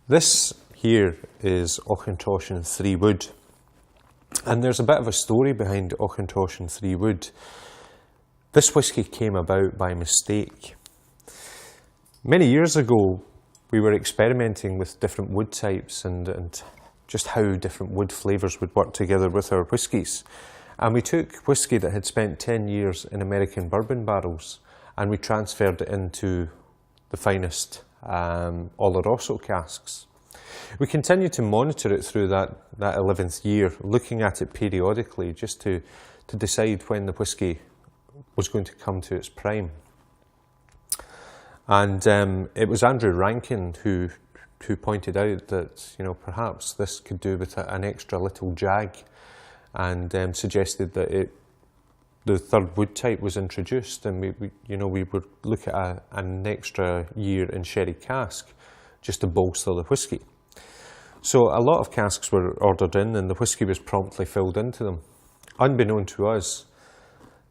This here is Auchentoshan Three Wood, and there's a bit of a story behind Auchentoshan Three Wood. This whisky came about by mistake. Many years ago we were experimenting with different wood types and just how different wood flavours would work together with our whiskies. And we took whisky that had spent 10 years in American bourbon barrels and we transferred it into the finest Oloroso casks. We continued to monitor it through that 11th year, looking at it periodically just to decide when the whisky was going to come to its prime. And it was Andrew Rankin who pointed out that, you know, perhaps this could do with an extra little jag, and suggested that the third wood type was introduced, and we would look at an extra year in sherry cask just to bolster the whisky. So a lot of casks were ordered in and the whisky was promptly filled into them. Unbeknown to us,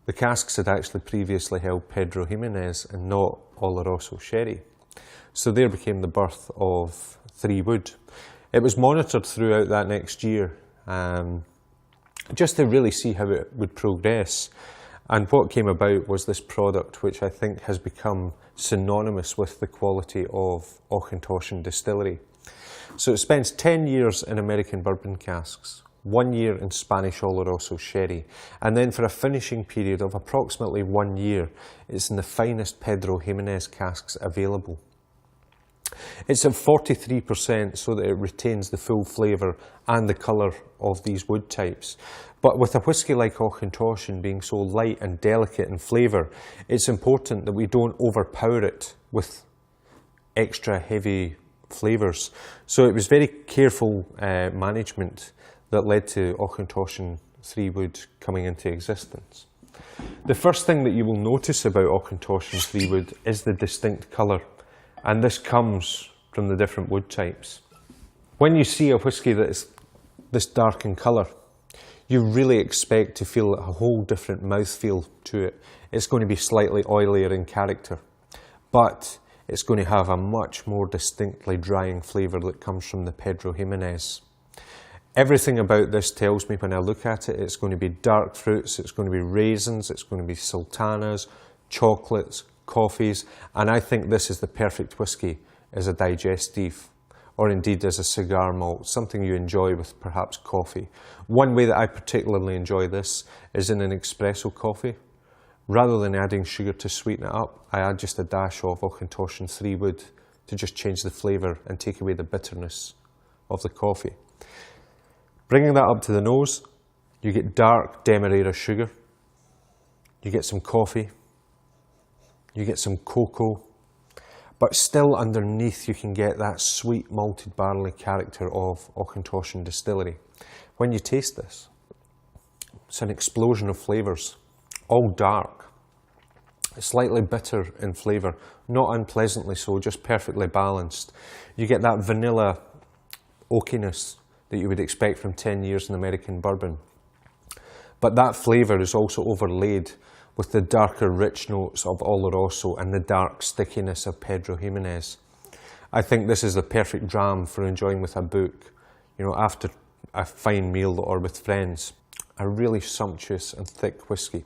the casks had actually previously held Pedro Ximénez and not Oloroso sherry. So there became the birth of Three Wood. It was monitored throughout that next year, just to really see how it would progress. And what came about was this product, which I think has become synonymous with the quality of Auchentoshan Distillery. So it spends 10 years in American bourbon casks, 1 year in Spanish Oloroso sherry, and then for a finishing period of approximately 1 year, it's in the finest Pedro Ximénez casks available. It's at 43% so that it retains the full flavour and the colour of these wood types. But with a whisky like Auchentoshan being so light and delicate in flavour, it's important that we don't overpower it with extra heavy flavours. So it was very careful management that led to Auchentoshan Three Wood coming into existence. The first thing that you will notice about Auchentoshan Three Wood is the distinct colour. And this comes from the different wood types. When you see a whisky that is this dark in colour, you really expect to feel a whole different mouthfeel to it. It's going to be slightly oilier in character, but it's going to have a much more distinctly drying flavour that comes from the Pedro Ximénez. Everything about this tells me when I look at it, it's going to be dark fruits, it's going to be raisins, it's going to be sultanas, chocolates, coffees, and I think this is the perfect whisky as a digestive, or indeed as a cigar malt, something you enjoy with perhaps coffee. One way that I particularly enjoy this is in an espresso coffee. Rather than adding sugar to sweeten it up, I add just a dash of Auchentoshan Three Wood to just change the flavour and take away the bitterness of the coffee. Bringing that up to the nose, you get dark Demerara sugar, you get some coffee, you get some cocoa, but still underneath you can get that sweet malted barley character of Auchentoshan Distillery. When you taste this, it's an explosion of flavours, all dark, slightly bitter in flavour, not unpleasantly so, just perfectly balanced. You get that vanilla oakiness that you would expect from 10 years in American bourbon. But that flavour is also overlaid with the darker rich notes of Oloroso and the dark stickiness of Pedro Ximénez. I think this is the perfect dram for enjoying with a book, you know, after a fine meal or with friends. A really sumptuous and thick whisky.